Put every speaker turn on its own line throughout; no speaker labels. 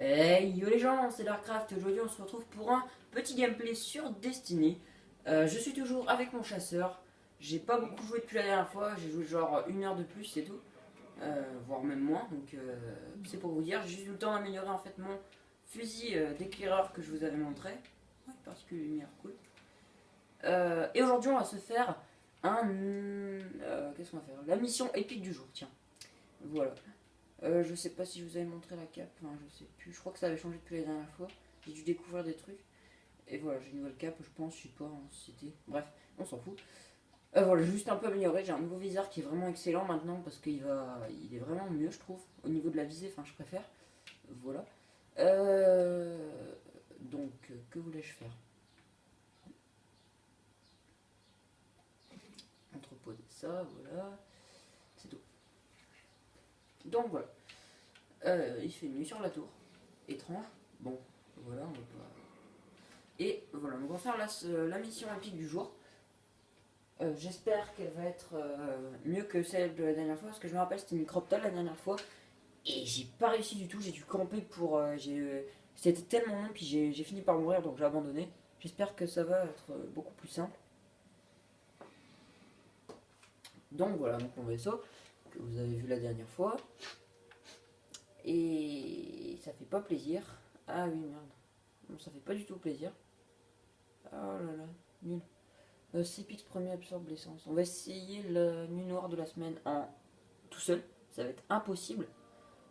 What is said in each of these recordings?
Hey yo les gens, c'est Darkcraft et aujourd'hui on se retrouve pour un petit gameplay sur Destiny. Je suis toujours avec mon chasseur. J'ai pas beaucoup joué depuis la dernière fois, j'ai joué genre 1 heure de plus, c'est tout. Voire même moins, donc c'est pour vous dire. J'ai juste eu le temps d'améliorer en fait mon fusil d'éclaireur que je vous avais montré. Ouais, particulier lumière, cool. Et aujourd'hui on va se faire qu'est-ce qu'on va faire? La mission épique du jour, tiens. Voilà. Je sais pas si je vous avais montré la cape, enfin, je sais plus, je crois que ça avait changé depuis la dernière fois. J'ai dû découvrir des trucs. Et voilà, j'ai une nouvelle cape, je pense, je sais pas, en cité. Bref, on s'en fout. Voilà, j'ai juste un peu amélioré, j'ai un nouveau viseur qui est vraiment excellent maintenant parce il est vraiment mieux, je trouve, au niveau de la visée, enfin, je préfère. Voilà. Donc, que voulais-je faire? Entreposer ça, voilà. C'est tout. Donc voilà. Il fait nuit sur la tour. Étrange. Bon, voilà, on va pas. Et voilà, on va faire la mission épique du jour. J'espère qu'elle va être mieux que celle de la dernière fois, parce que je me rappelle c'était une crop la dernière fois, et j'ai pas réussi du tout, j'ai dû camper pour... c'était tellement long, puis j'ai fini par mourir, donc j'ai abandonné. J'espère que ça va être beaucoup plus simple. Donc voilà, donc mon vaisseau, que vous avez vu la dernière fois. Et ça fait pas plaisir. Ah oui, merde. Non, ça fait pas du tout plaisir. Oh là là, nul. Cpix premier absorbe l'essence. On va essayer la nuit noire de la semaine en tout seul. Ça va être impossible.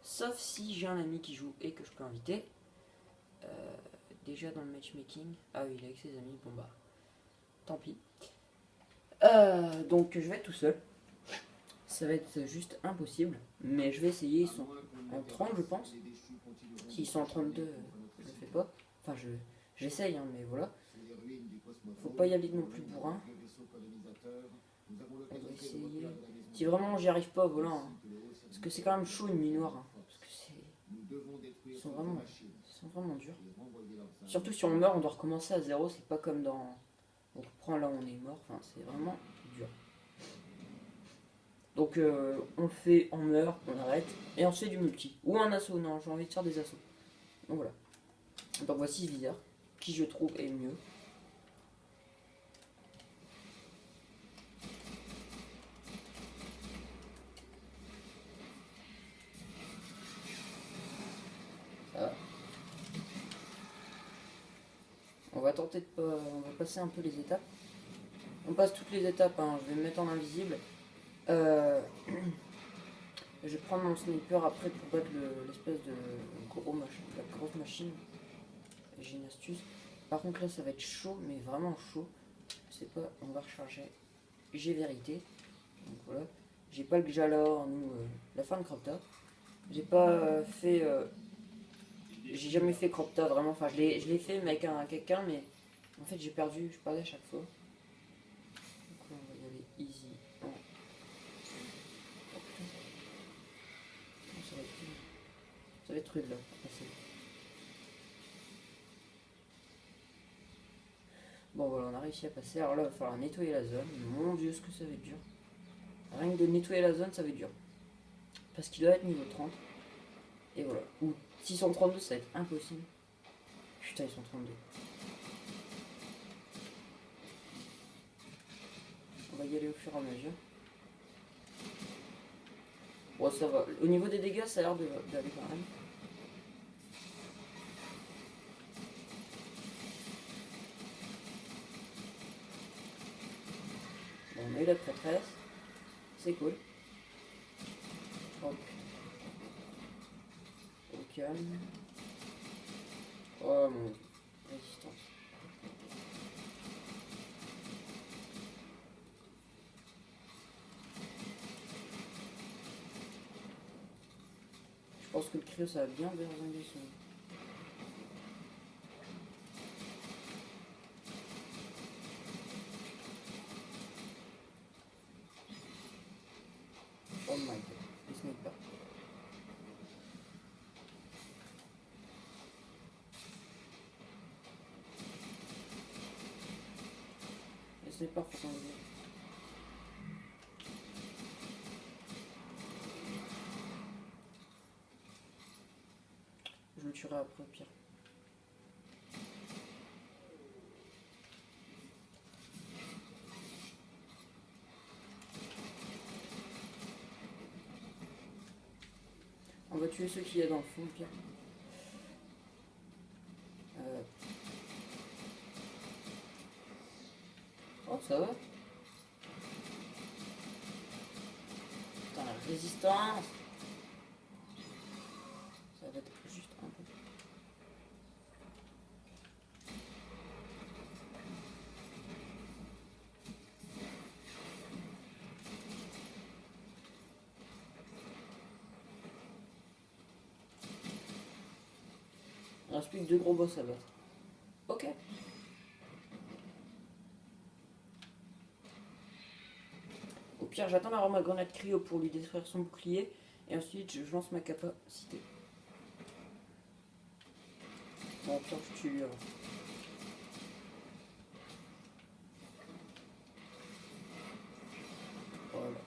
Sauf si j'ai un ami qui joue et que je peux inviter. Déjà dans le matchmaking. Ah oui, il est avec ses amis. Bon bah, tant pis. Donc je vais être tout seul. Ça va être juste impossible. Mais je vais essayer. Ils sont en 30 je pense. S'ils sont en 32, je le fais pas. Enfin, j'essaye, hein, mais voilà. Faut pas y aller non plus bourrin. On va essayer. Si vraiment j'y arrive pas, voilà. Hein. Parce que c'est quand même chaud une nuit noire. Hein. Parce que ils sont vraiment durs. Surtout si on meurt, on doit recommencer à zéro. C'est pas comme dans. On reprend là où on est mort. Enfin, c'est vraiment dur. Donc on le fait, on meurt, on arrête. Et on se fait du multi. Ou un assaut. Non, j'ai envie de faire des assauts. Donc voilà. Donc voici ce viseur. Qui je trouve est mieux. Ça va. On va tenter de pas. On va passer un peu les étapes. On passe toutes les étapes, hein. Je vais me mettre en invisible. Je vais prendre mon sniper après pour battre l'espèce de la grosse machine. J'ai une astuce. Par contre là ça va être chaud, mais vraiment chaud. Je sais pas, on va recharger. J'ai vérité. Donc voilà. J'ai pas le Jalor, nous, la fin de Cropta. J'ai pas fait. J'ai jamais fait Cropta vraiment. Enfin, je l'ai fait mais avec quelqu'un, mais en fait j'ai perdu. Je perdais à chaque fois. Donc là, on va y aller easy. Oh. Oh, putain. Oh, ça va être rude là. Passer. Bon voilà, on a réussi à passer. Alors là, il va falloir nettoyer la zone. Mon dieu, ce que ça va être dur. Rien que de nettoyer la zone, ça va être dur. Parce qu'il doit être niveau 30. Et voilà. Ou 632, ça va être impossible. Putain, ils sont 32. On va y aller au fur et à mesure. Bon, ça va. Au niveau des dégâts, ça a l'air d'aller quand même. Bon, on a eu la prêtresse. C'est cool. Hop. Au calme. Oh mon dieu. Résistance. Je pense que le cryo ça va bien berzinguer son. Oh my god. Les snipers. Les snipers faut s'enlever. Je le tue. tuerai après au pire. On va tuer ceux qu'il y a dans le fond, au pire. Oh, ça va. Putain, la résistance. Ça va être juste un peu. Il reste plus que 2 gros boss à battre. Ok. Au pire, j'attends d'avoir ma grenade cryo pour lui détruire son bouclier. Et ensuite, je lance ma capacité. Bon, au pire, je tue lui avant. Voilà.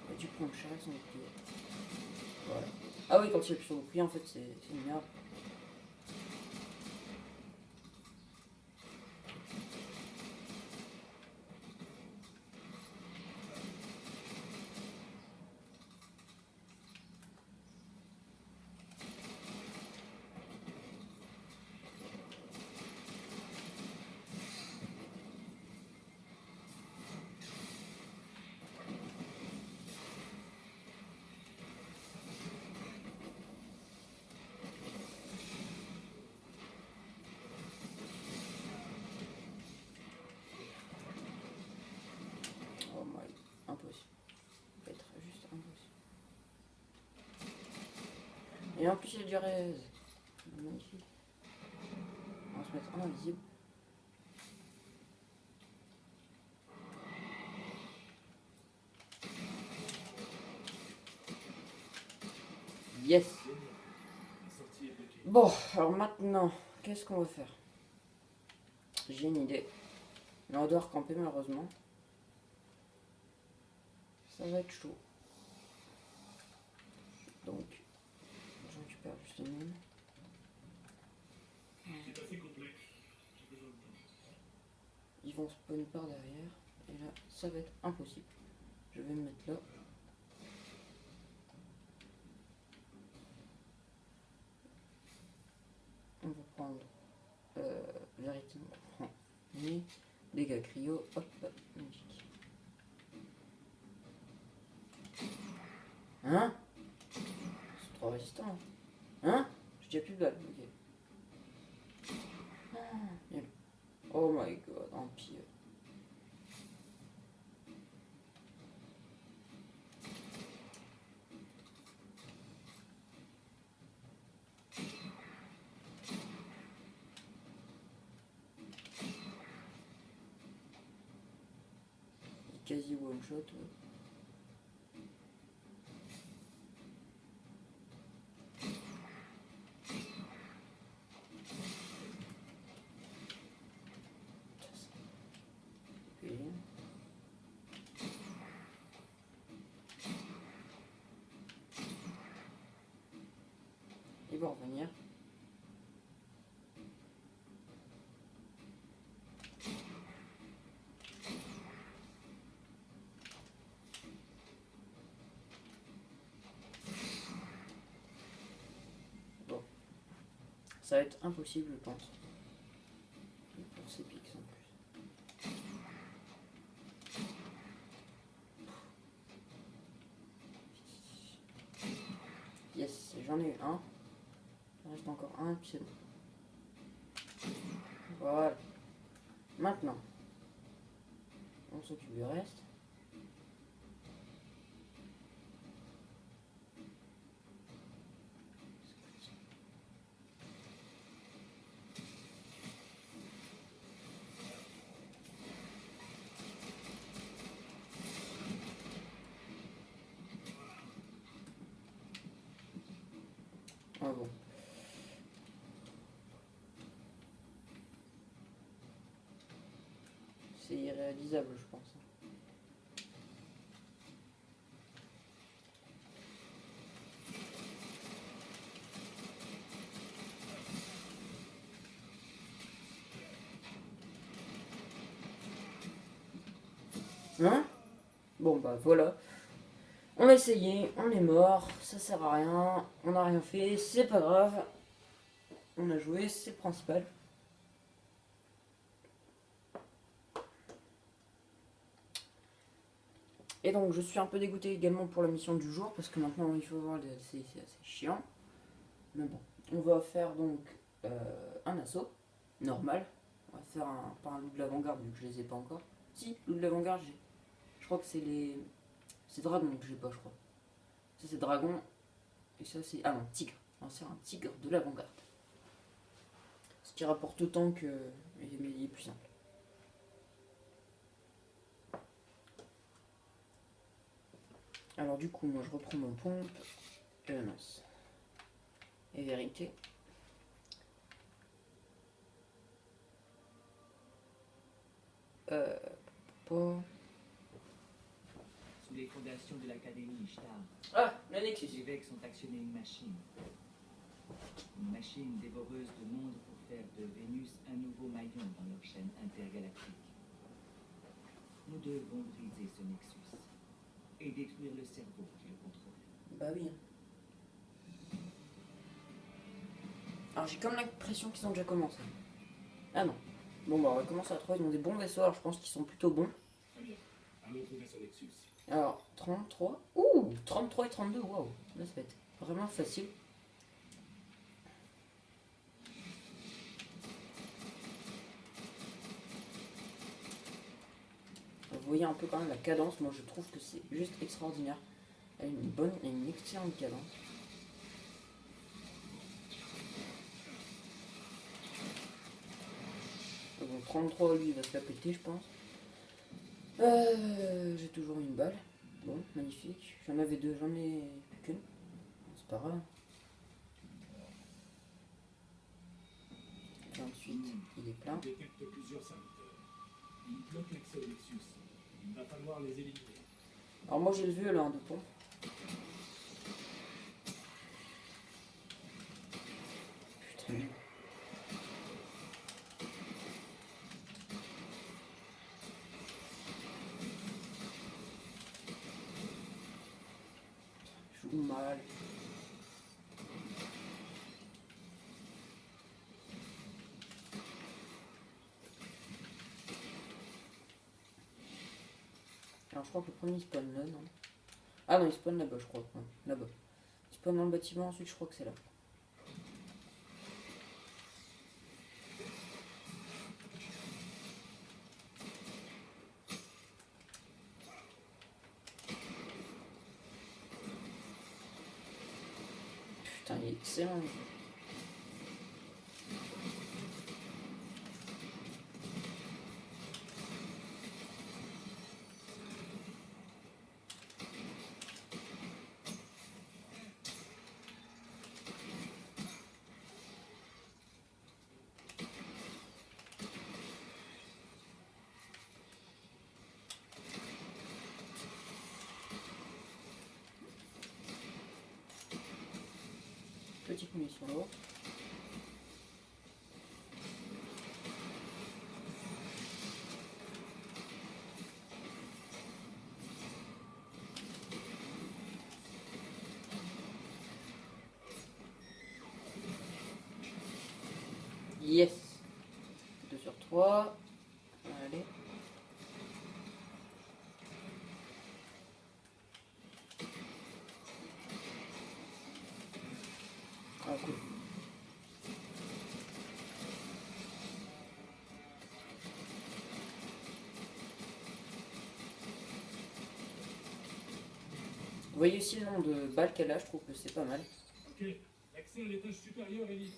Il a dû prendre cher avec son bouclier. Voilà. Ah oui, quand il appuie sur le bouclier, en fait, c'est une merde. Oh my, impossible. Ça va être juste impossible. Et en plus, il y a du raise. Magnifique. On va se mettre en invisible. Yes. Bon, alors maintenant, qu'est-ce qu'on va faire? J'ai une idée. Mais on doit recamper malheureusement. Ça va être chaud. Donc, je récupère juste une mine. Ils vont spawn par derrière. Et là, ça va être impossible. Je vais me mettre là. On va prendre vérité, on prend les dégâts cryo. Hop, magique. Hein? C'est trop résistant. Hein? Je tiens plus de balles. Ok. Ah, oh my god, empire. Quasi one shot. Ouais. Il va revenir. Bon. Ça va être impossible, je pense. Pour ces pics en plus. Yes, j'en ai eu un. Il reste encore un et puis c'est bon. Voilà. Maintenant, on s'occupe du reste. Ah bon. C'est irréalisable, je pense. Hein? Bon bah voilà. On a essayé, on est mort, ça sert à rien, on n'a rien fait, c'est pas grave. On a joué, c'est le principal. Et donc je suis un peu dégoûté également pour la mission du jour parce que maintenant il faut voir les DLC, c'est assez chiant. Mais bon, on va faire donc un assaut normal. On va faire pas un loup de l'avant-garde vu que je les ai pas encore. Si, loup de l'avant-garde, j'ai. Je crois que c'est les. C'est dragon que j'ai pas, je crois. Ça c'est dragon et ça c'est. Ah non, tigre. On va faire un tigre de l'avant-garde. Ce qui rapporte autant que. Mais il est plus simple. Alors du coup, moi je reprends mon pompe. Mince. Et vérité. Pas.
Sous les fondations de l'Académie Ishtar,
Ah, le Nexus.
les évêques ont actionné une machine. Une machine dévoreuse de monde pour faire de Vénus un nouveau maillon dans leur chaîne intergalactique. Nous devons briser ce Nexus et détruire le cerveau qui le contrôle.
Bah oui. Alors j'ai comme l'impression qu'ils ont déjà commencé. Ah non. Bon bah on va commencer à 3, ils ont des bons vaisseaux, alors je pense qu'ils sont plutôt bons.
Très bien. Un autre vaisseau Nexus.
Alors 33. Ouh 33 et 32, waouh. Là ça va être vraiment facile. Vous voyez un peu quand même la cadence, moi je trouve que c'est juste extraordinaire. Elle a une excellente cadence. Bon 33 lui il va se la péter je pense. J'ai toujours une balle. Bon, magnifique. J'en avais deux, j'en ai plus qu'une. C'est pas grave. 28, il est plein.
On détecte plusieurs serviteurs. Ils bloquent l'accès au Nexus. Il va falloir les éliminer.
Alors moi j'ai le vieux là, de pompe. Putain. Je joue mal. Alors je crois que le premier il spawn là, non? Ah non, il spawn là-bas, je crois. Ouais, là-bas. Il spawn dans le bâtiment, ensuite je crois que c'est là. Putain, il est excellent. Petite munition là-haut. Yes. 2 sur 3. Allez. Ah cool. Vous voyez aussi le nombre de balles qu'elle a, je trouve que c'est pas mal.
Ok. L'accès à l'étage supérieur est libre.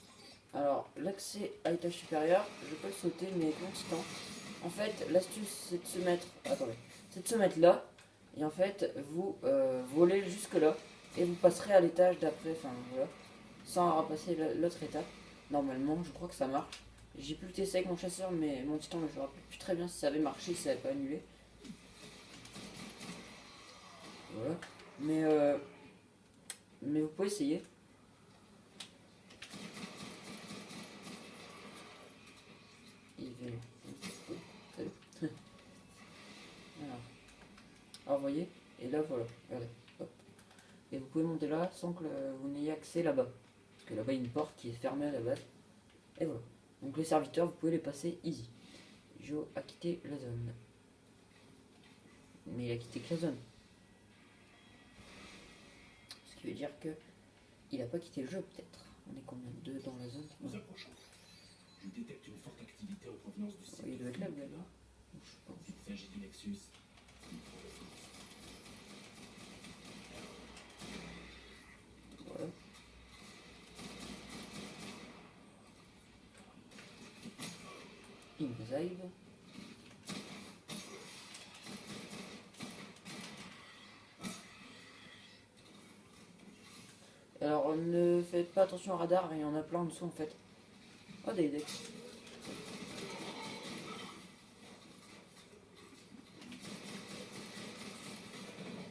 Alors, l'accès à l'étage supérieur, je peux le sauter, mais avec mon titan. En fait, l'astuce, c'est de se mettre... Attendez. C'est de se mettre là. Et en fait, vous volez jusque là. Et vous passerez à l'étage d'après, enfin voilà. Sans repasser l'autre étape. Normalement, je crois que ça marche. J'ai pu le tester avec mon chasseur, mais mon titan, je me rappelle plus très bien si ça avait marché, si ça n'avait pas annulé. Voilà. Mais vous pouvez essayer. Il est venu. Salut. Alors, voyez. Et là, voilà, regardez. Hop. Et vous pouvez monter là sans que vous n'ayez accès là-bas. Parce que là-bas, il y a une porte qui est fermée à la base. Et voilà. Donc les serviteurs, vous pouvez les passer easy. Joe a quitté la zone. Mais il a quitté que la zone. Ce qui veut dire que il n'a pas quitté le jeu, peut-être. On est combien de deux dans la zone?
Nous approchons. Je détecte une forte activité en provenance du site.
Il doit être là, le gars, là. Je pense.
Il s'agit du Nexus. Il faut résoudre.
Voilà. Invisible. Alors ne faites pas attention au radar, il y en a plein en dessous en fait. Oh des decks.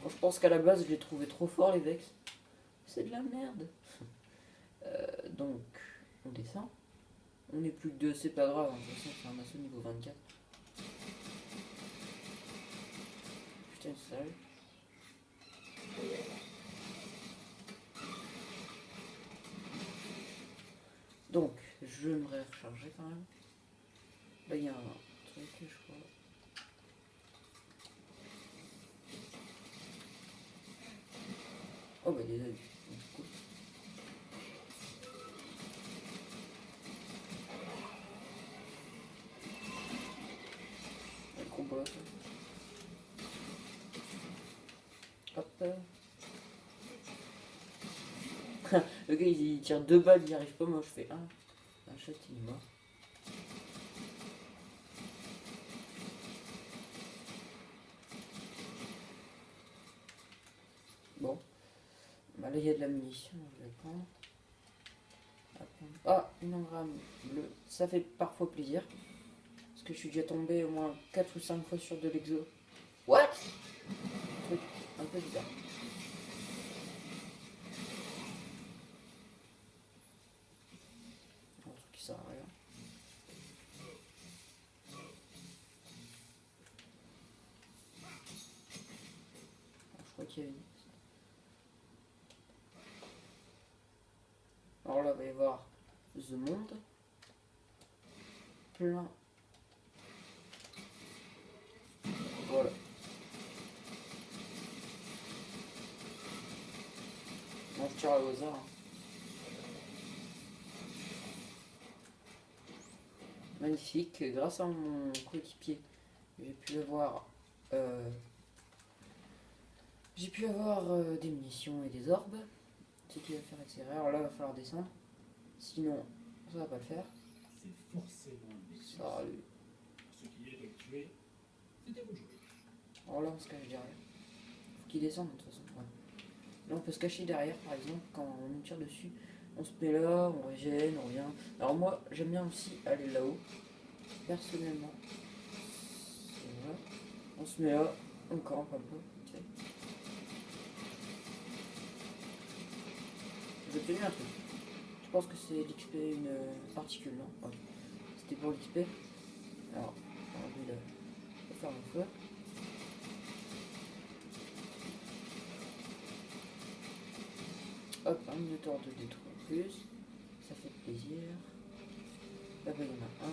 Bon, je pense qu'à la base je les trouvais trop forts les Vex. C'est de la merde. Donc on descend. On est plus que deux, c'est pas grave, hein. De toute façon c'est un assaut niveau 24. Putain sale. Donc, je me recharger quand même. Là, il y a un truc, je crois. Oh, bah, il est là. Cool. Le combat. Hop. Le gars il tire 2 balles, il n'y arrive pas, moi je fais un shot, il est mort. Bon, bah là il y a de la munition, je vais prendre. Ah, une engramme bleue, ça fait parfois plaisir. Parce que je suis déjà tombé au moins 4 ou 5 fois sur de l'exo. What? Truc un peu bizarre. Un truc qui sert à rien. Alors, je crois qu'il y a une. Alors là, il va y avoir The Monde. Plein. Voilà. Bon, je tire au hasard. Hein. Magnifique. Grâce à mon coéquipier, j'ai pu avoir des munitions et des orbes. Ce qui va faire accélérer. Alors là, il va falloir descendre. Sinon, ça va pas le faire.
C'est forcément le Nexus.
Salut.
Ce qui est de le tuer, c'est à vous de jouer.
Alors là, on se cache derrière. Faut qu'il descende de toute façon. Ouais. Là, on peut se cacher derrière, par exemple, quand on nous tire dessus. On se met là, on régène, on revient. Alors moi, j'aime bien aussi aller là-haut. Personnellement. C'est vrai. On se met là, on campe un peu. Tiens. J'ai obtenu un truc. Je pense que c'est l'XP, une particule, non? Ouais. C'était pour l'XP. Alors, on va enlever le faire un feu. Hop, un minotaure de détruire en plus. Ça fait plaisir. Là-bas, il y en a un.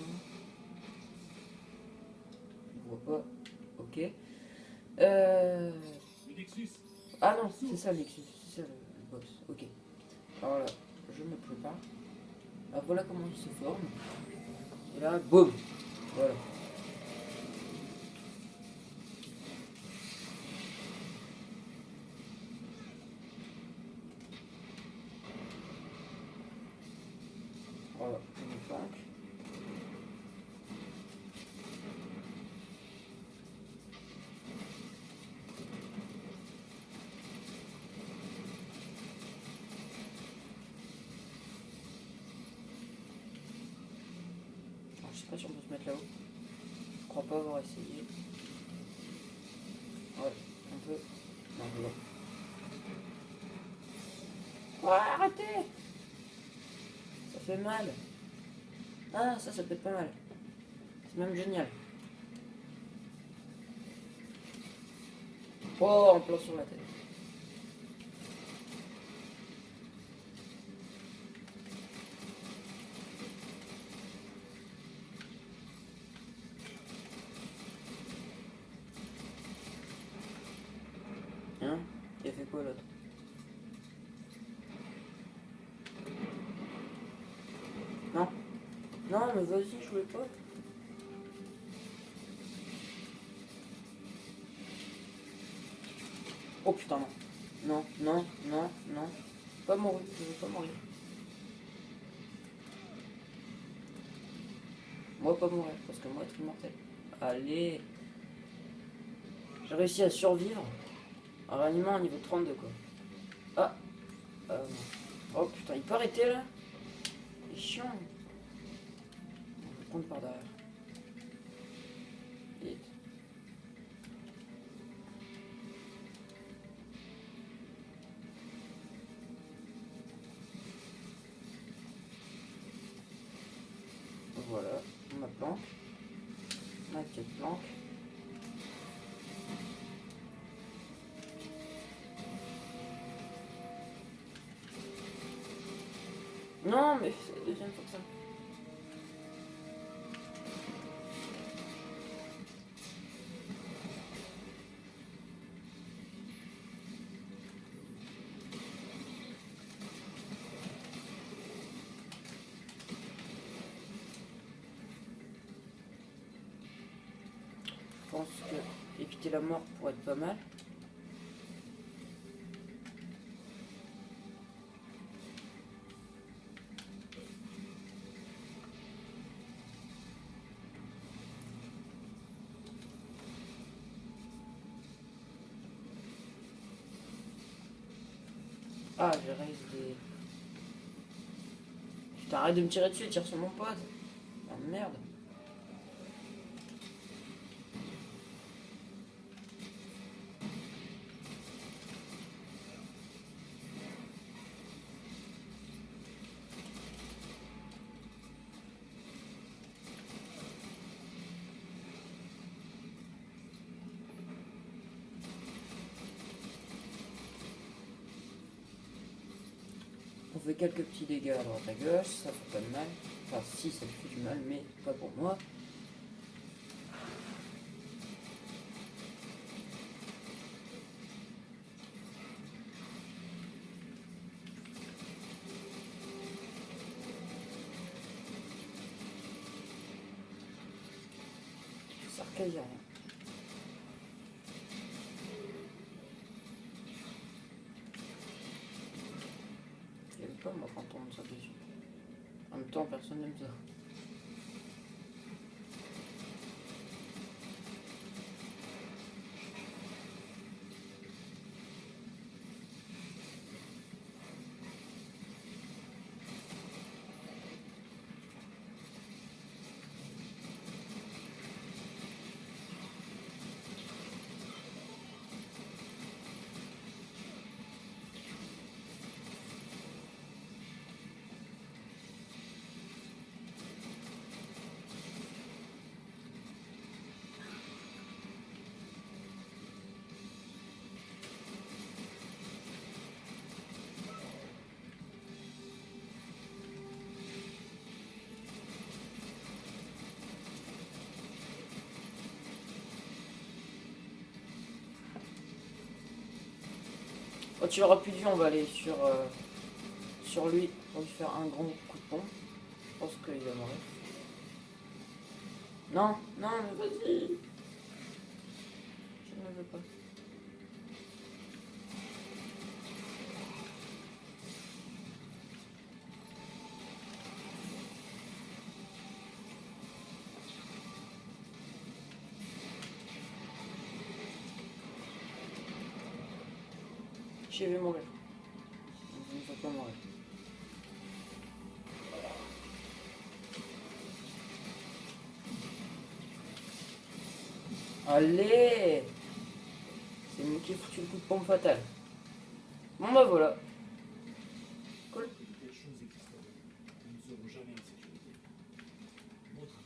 Je ne vois pas. Ok.
Le Nexus.
Ah non, c'est ça Nexus. C'est ça le boss. Ok. Alors là, je me prépare. Alors voilà comment il se forme. Et là, boum. Voilà. Voilà, je me flanque. Alors, je sais pas si on peut se mettre là-haut. Je crois pas avoir essayé. Ouais, un peu. Non, non. Oh, arrêtez! Ça fait mal. Ah, ça peut être pas mal. C'est même génial. Oh, en plein sur la tête. Hein? Il a fait quoi l'autre? Non? Non, mais vas-y, je voulais pas. Oh putain, non. Non, non, non, non. Pas mourir, je veux pas mourir. Moi, pas mourir, parce que moi, être immortel. Allez. J'ai réussi à survivre en réanimant un niveau 32, quoi. Ah. Oh putain, il peut arrêter là? C'est chiant. On va prendre par derrière. Vite. Voilà, ma planque. Ma petite planque. Non, mais c'est la deuxième fois que ça. Je pense que éviter la mort pourrait être pas mal. Ah, je reste des... Putain, arrête de me tirer dessus, tire sur mon pote. Ah merde. On fait quelques petits dégâts à droite à gauche, ça fait pas de mal. Enfin si, ça fait du mal, mais pas pour moi. Ça sert quasi à rien. J'aime pas moi quand on me saute dessus. En même temps, personne n'aime ça. Quand tu auras plus de vie, on va aller sur lui pour lui faire un grand coup de pompe. Je pense qu'il va mourir. Non, non, mais vas-y. Je ne veux pas. Je vais mourir. Je ne veux pas mourir. Allez! C'est moi qui ai foutu le coup de pompe fatal. Bon bah voilà. Cool.
De telles choses existeraient. Nous ne serons jamais en sécurité. Montre.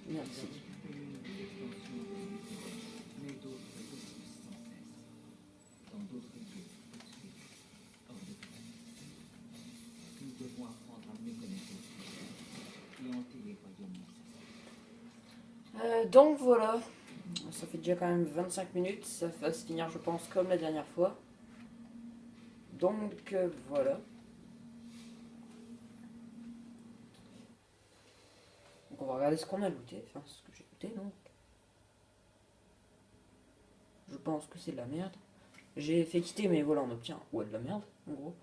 Merci.
Nous avons créé une extension de l'univers, mais d'autres le poussent sans cesse.
Donc voilà, ça fait déjà quand même 25 minutes, ça va se finir je pense comme la dernière fois. Donc voilà. Donc on va regarder ce qu'on a looté, enfin ce que j'ai looté donc. Je pense que c'est de la merde. J'ai fait quitter mais voilà on obtient de la merde en gros.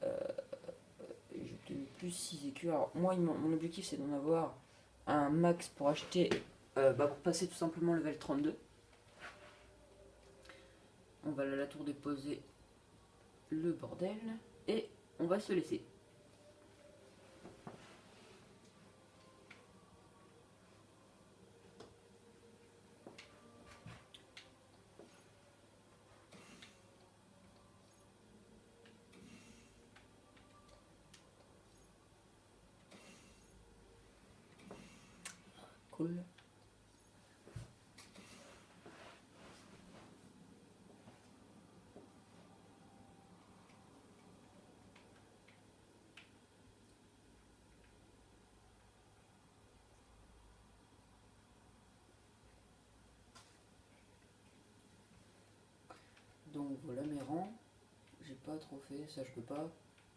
J'ai obtenu plus 6 écus. Alors moi mon objectif c'est d'en avoir un max pour acheter, pour passer tout simplement level 32. On va aller à la tour déposer le bordel et on va se laisser. Cool. Donc voilà mes rangs. J'ai pas trop fait, ça je peux pas.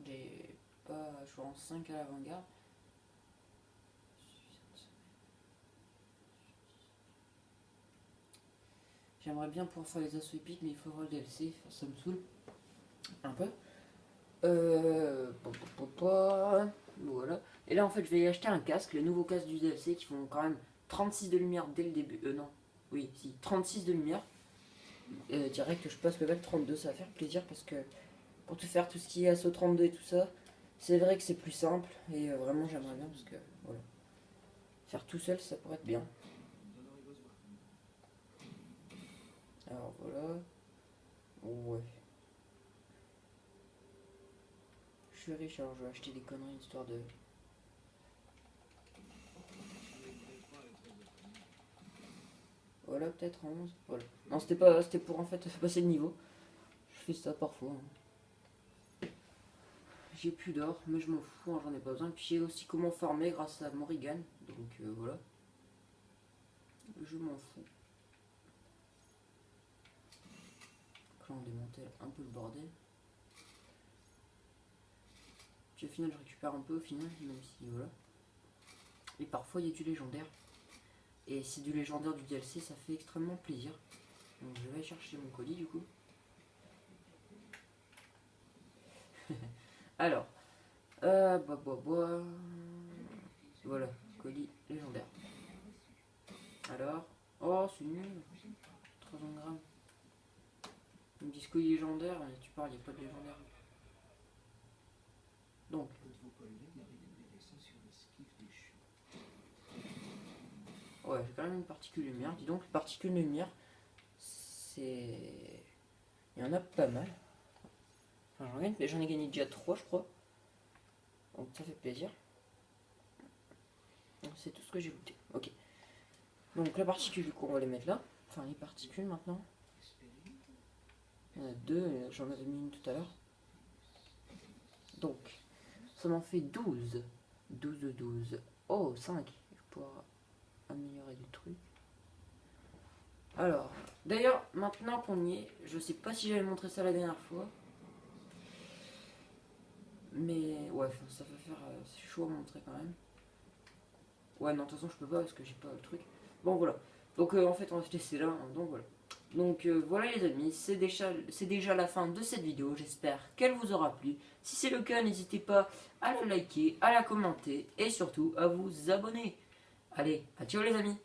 J'ai pas. Je suis en 5 à l'avant-garde. J'aimerais bien pouvoir faire les assauts épiques, mais il faut avoir le DLC, ça me saoule un peu. Voilà. Et là en fait je vais y acheter un casque, le nouveau casque du DLC qui font quand même 36 de lumière dès le début. Non, oui, si, 36 de lumière. Direct je passe level 32, ça va faire plaisir parce que pour tout faire tout ce qui est assaut 32 et tout ça, c'est vrai que c'est plus simple et vraiment j'aimerais bien parce que voilà. Faire tout seul ça pourrait être bien. Alors voilà. Ouais. Je suis riche alors je vais acheter des conneries histoire de... Voilà peut-être 11. Voilà. Non c'était pour en fait passer le niveau. Je fais ça parfois. Hein. J'ai plus d'or, mais je m'en fous, hein, j'en ai pas besoin. Puis j'ai aussi comment farmer grâce à Morrigan. Donc voilà. Je m'en fous. Donc là on démantèle un peu le bordel. Puis au final je récupère un peu au final, même si voilà. Et parfois il y a du légendaire. Et c'est du légendaire du DLC, ça fait extrêmement plaisir. Donc je vais chercher mon colis du coup. Alors, voilà, colis légendaire. Alors, oh c'est nul, 300 grammes. Ils me disent colis légendaire, mais tu parles, il n'y a pas de légendaire. Donc, ouais, j'ai quand même une particule lumière. Dis donc, particule lumière, c'est... Il y en a pas mal. Enfin, j'en ai gagné déjà 3, je crois. Donc ça fait plaisir. C'est tout ce que j'ai goûté. Ok. Donc la particule, du coup, on va les mettre là. Enfin, les particules maintenant. Il y en a 2, j'en avais mis une tout à l'heure. Donc, ça m'en fait 12. 12 de 12. Oh, 5. Je vais pouvoir améliorer du truc. Alors, d'ailleurs, maintenant qu'on y est, je sais pas si j'avais montré ça la dernière fois. Mais ouais, ça va faire... c'est chaud à montrer quand même. Ouais, non, de toute façon, je peux pas parce que j'ai pas le truc. Bon, voilà. Donc, en fait, on va se laisser là. Hein, donc, voilà. Donc, voilà, les amis. C'est déjà la fin de cette vidéo. J'espère qu'elle vous aura plu. Si c'est le cas, n'hésitez pas à la liker, à la commenter et surtout à vous abonner. Allez, à ciao, les amis.